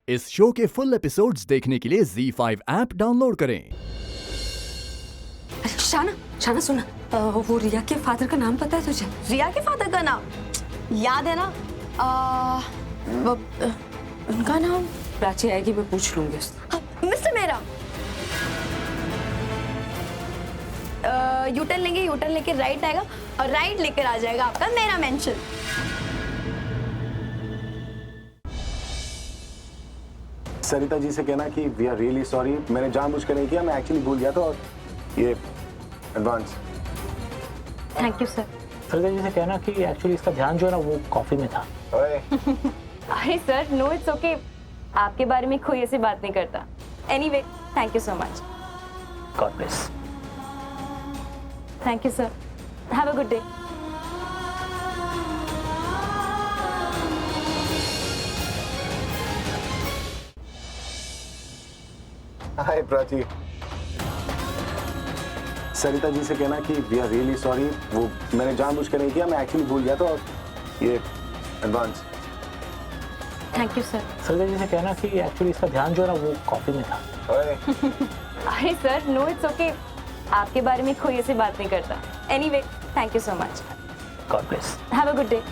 इस शो के full episodes देखने के लिए ZEE5 ऐप डाउनलोड करें। शाना, शाना सुन, वो रिया के फादर का नाम पता है तुझे? रिया के फादर का नाम याद है ना? उनका नाम प्राची आएगी, मैं पूछ लूंगी उससे। मिस्टर मेरा यूटर्न लेंगे, यूटर्न लेके राइट आएगा और राइट लेकर आ जाएगा आपका मेरा मेंशन। सरिता जी से कहना कि वी आर रियली सॉरी, मैंने जानबूझकर नहीं किया, मैं एक्चुअली भूल गया था और ये advance. Thank you sir. Sarita ji से कहना कि एक्चुअली इसका ध्यान जो है ना वो कॉफी में था। अरे सर, नो इट्स ओके, आपके बारे में कोई ऐसी बात नहीं करता। Anyway, thank you so much. God bless. Thank you sir, have a good day. Hi Prachi, Sarita ji से कहना कि वी आर रियली सॉरी, वो मैंने जानबूझकर नहीं किया, मैं एक्चुअली भूल गया था और ये advance. Thank you sir. Sarita ji से कहना कि एक्चुअली इसका ध्यान जो है ना वो कॉफी में था। अरे सर, नो इट्स ओके, आपके बारे में कोई ऐसी बात नहीं करता। Anyway, thank you so much. God bless. Have a good day.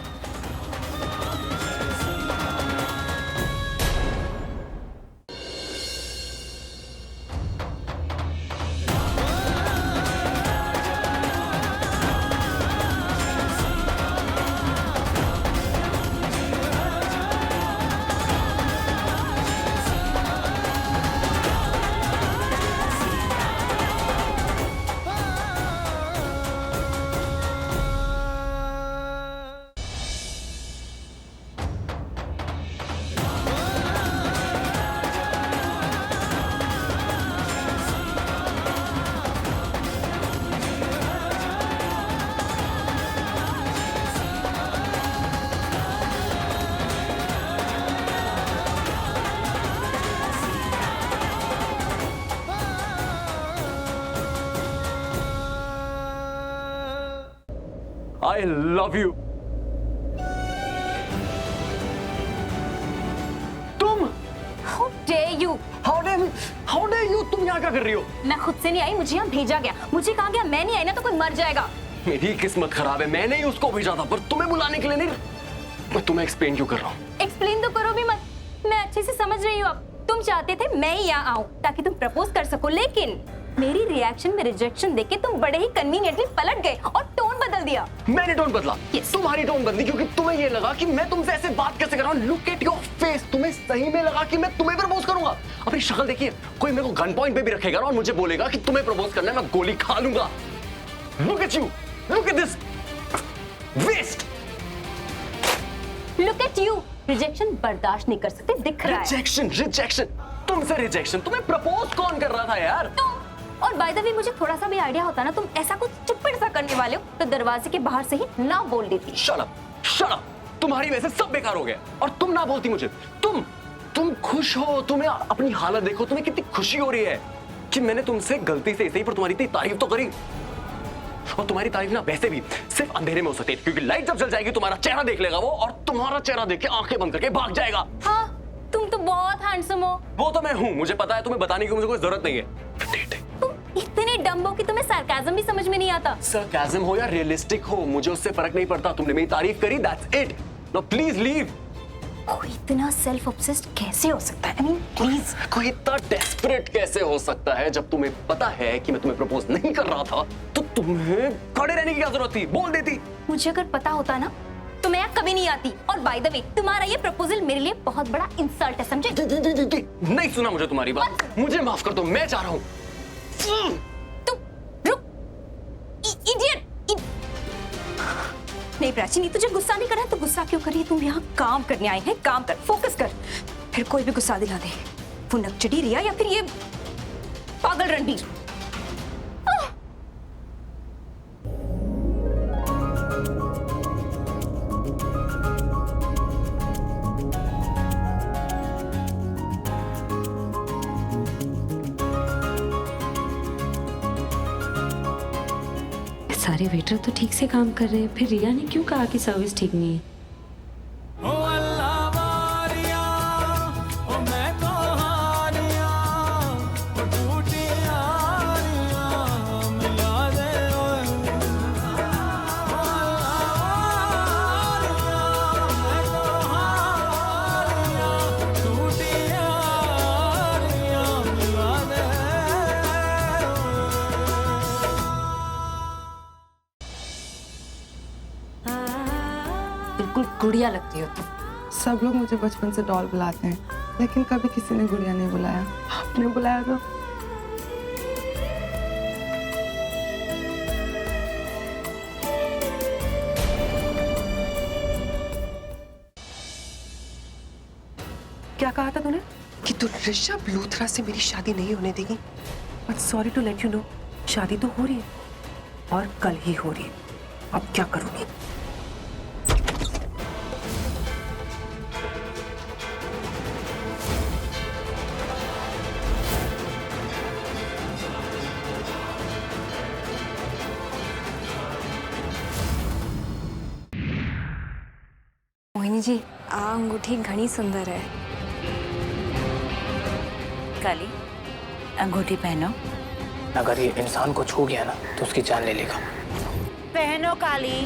I love you. तुम How dare you? How dare you? तुम यहाँ क्या कर रही हो? मैं खुद से नहीं आई, मुझे यहाँ भेजा गया। मुझे कहा गया मैं नहीं आई ना तो कोई मर जाएगा। मेरी किस्मत खराब है, मैंने ही उसको भेजा था, पर तुम्हें बुलाने के लिए नहीं। मैं तुम्हें एक्सप्लेन क्यों कर रहा हूँ? एक्सप्लेन तो करो भी मत, मैं अच्छे से समझ रही हूँ। अब तुम चाहते थे मैं ही यहाँ आऊँ ताकि तुम प्रपोज कर सको, लेकिन मेरी रिएक्शन में रिजेक्शन देके तुम बड़े ही कन्वीनियंटली पलट गए और टोन बदल दिया। मैंने टोन बदला? Yes. तुम्हारी टोन बदली क्योंकि तुम्हें ये लगा कि मैं तुमसे ऐसे बात कैसे कर रहा हूँ। लुक एट योर फेस, तुम्हें सही में लगा कि मैं तुम्हें प्रपोज करूंगा। अपनी शक्ल देखिए, कोई मेरे को गन पॉइंट पे भी रखेगा और मुझे बोलेगा कि तुम्हें प्रपोज करना है, मैं गोली खा लूंगा। Look at you, look at this waste. Look at you, rejection बर्दाश्त नहीं कर सकते, दिख रहा है। रिजेक्शन, तुमसे रिजेक्शन। तुम्हें प्रपोज कौन कर रहा था यार? तुम। और बाय द वे, मुझे थोड़ा सा भी आइडिया होता ना तुम ऐसा कुछ चिपड़ सा करने वाले हो तो दरवाजे के बाहर से ही ना बोल देती। शट अप, तुम्हारी वजह से सब बेकार हो गया और तुम ना बोलती मुझे। तुम खुश हो, तुम्हें अपनी हालत देखो, तुम्हें कितनी खुशी हो रही है कि मैंने तुमसे गलती से ऐसे ही पर तुम्हारी इतनी तारीफ तो करी। और तुम्हारी तारीफ ना वैसे भी सिर्फ अंधेरे में हो सकती है, क्योंकि लाइट जब जल जाएगी तुम्हारा चेहरा देख लेगा वो, और तुम्हारा चेहरा देख के आंखें बंद करके भाग जाएगा। हाँ, तुम तो बहुत हैंडसम हो। वो तो मैं हूँ, मुझे पता है, तुम्हें बताने की मुझे कोई जरूरत नहीं है। तुम इतने डम्ब हो कि तुम्हें सार्काज़म भी समझ में नहीं आता। सरकाज़म हो या रियलिस्टिक हो, मुझे उससे फर्क नहीं पड़ता। तुमने मेरी तारीफ करी, that's it. Now please leave. कोई इतना सेल्फ ऑब्सेस्ड कैसे हो सकता है? I mean, please. कोई इतना डेस्परेट कैसे हो सकता है? जब तुम्हें पता है कि मैं तुम्हें प्रपोज नहीं कर रहा था तो तुम्हें खड़े रहने की क्या जरूरत थी? बोल देती। मुझे अगर पता होता ना तो मैं यहाँ कभी नहीं आती। और बाय द वे, तुम्हारा ये प्रपोजल मेरे लिए बहुत बड़ा इंसल्ट है, समझे? नहीं सुना मुझे तुम्हारी बात, मुझे माफ कर दो, मैं चाह रहा हूँ। तुम रुक, इडियट। नहीं प्राची, नहीं, तुझे गुस्सा नहीं करना तो गुस्सा क्यों करी? तुम यहाँ काम करने आए हैं, काम कर, फोकस कर। फिर कोई भी गुस्सा दिला दे, वो नकचड़ी रिया या फिर ये पागल रणबीर। सारे वेटर तो ठीक से काम कर रहे हैं, फिर रिया ने क्यों कहा कि सर्विस ठीक नहीं है? ओ अल्लाह वारिया, ओ मैं गुड़िया लगती हो तुम। सब लोग मुझे बचपन से डॉल बुलाते हैं, लेकिन कभी किसी ने गुड़िया नहीं बुलाया। आपने बुलाया तो क्या कहा था तूने? कि तू ऋषभ लूथरा से मेरी शादी नहीं होने देगी। But sorry to let you know, शादी तो हो रही है और कल ही हो रही है। अब क्या करूंगी? मोहिनी जी, आ अंगूठी घनी सुंदर है। काली, अंगूठी पहनो। अगर ये इंसान को छू गया ना तो उसकी जान ले लेगा। पहनो काली।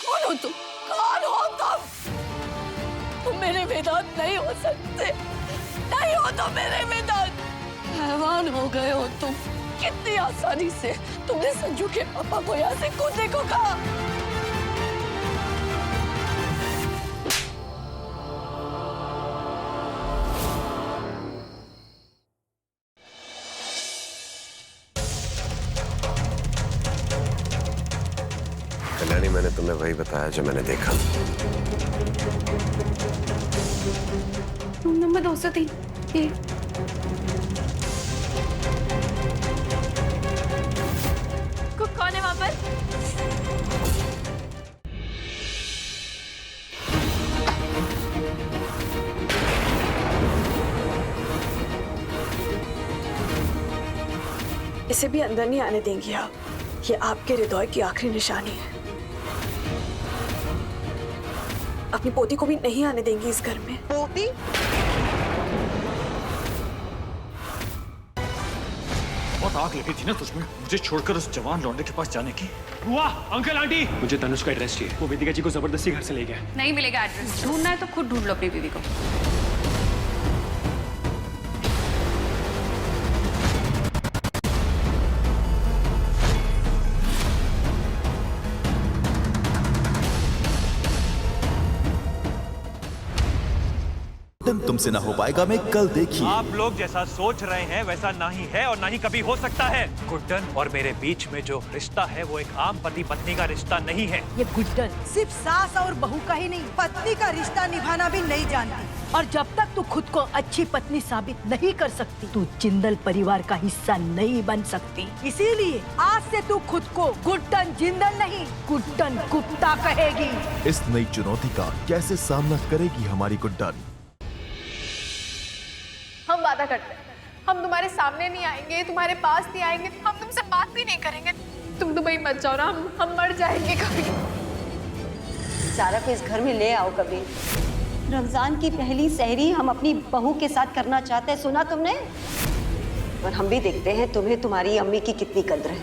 कौन हो तुम? कौन हो तुम? तुम मेरे वेदांत नहीं हो सकते, नहीं हो तुम मेरे वेदांत। हैवान हो गए हो तुम। कितनी आसानी से तुमने संजू के पापा को यहाँ से कूदने को कहा। कल्याणी, मैंने तुम्हें वही बताया जो मैंने देखा। Room number 203। ये कौन है वहां पर? इसे भी अंदर नहीं आने देंगी आप। ये आपके हृदय की आखिरी निशानी है। अपनी पोती को भी नहीं आने देंगी इस घर में। पोती? बहुत आग लगी थी ना तुझमें मुझे छोड़कर उस जवान लौंडे के पास जाने की। हुआ अंकल आंटी, मुझे तनुष का एड्रेस चाहिए। वो वेदिका जी को जबरदस्ती घर से ले गया। नहीं मिलेगा एड्रेस। ढूंढना है तो खुद ढूंढ लो अपनी बीवी को। तुमसे ना हो पाएगा मैं कल देखिए। आप लोग जैसा सोच रहे हैं वैसा ना ही है और ना ही कभी हो सकता है। गुड्डन और मेरे बीच में जो रिश्ता है वो एक आम पति पत्नी का रिश्ता नहीं है। ये गुड्डन सिर्फ सास और बहू का ही नहीं, पत्नी का रिश्ता निभाना भी नहीं जानती। और जब तक तू खुद को अच्छी पत्नी साबित नहीं कर सकती, तू जिंदल परिवार का हिस्सा नहीं बन सकती। इसीलिए आज से तू खुद को गुड्डन जिंदल नहीं, गुड्डन गुप्ता कहेगी। इस नई चुनौती का कैसे सामना करेगी हमारी गुड्डन? हम वादा करते हैं, हम तुम्हारे सामने नहीं आएंगे, तुम्हारे पास नहीं आएंगे, हम तुमसे बात भी नहीं करेंगे। तुम दुबई मत जाओ ना, हम मर जाएंगे कभी। सारा को इस घर में ले आओ कभी। रमजान की पहली सहरी हम अपनी बहू के साथ करना चाहते हैं, सुना तुमने? और हम भी देखते हैं तुम्हें तुम्हारी अम्मी की कितनी कद्र है।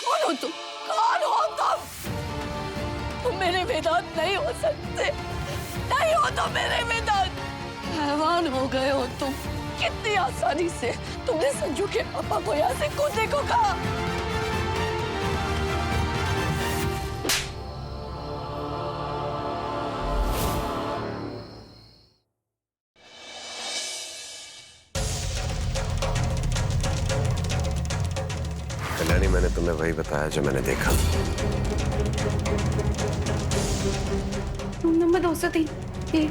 कौन हो तुम? कौन हो तुम? तुम मेरे वेदांत नहीं हो सकते, नहीं हो तुम मेरे वेदांत। हैवान हो गए हो तुम। कितनी आसानी से तुमने संजू के पापा को यहाँ से कूदने को कहा। कल्याणी, मैंने तुम्हें वही बताया जो मैंने देखा। Room number 203। ये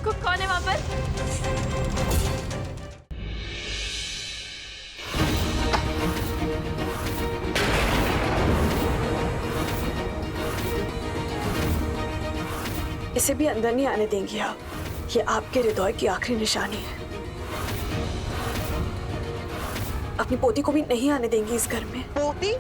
कौन है वहां पर? इसे भी अंदर नहीं आने देंगी आप। ये आपके हृदय की आखिरी निशानी है। अपनी पोती को भी नहीं आने देंगी इस घर में। पोती?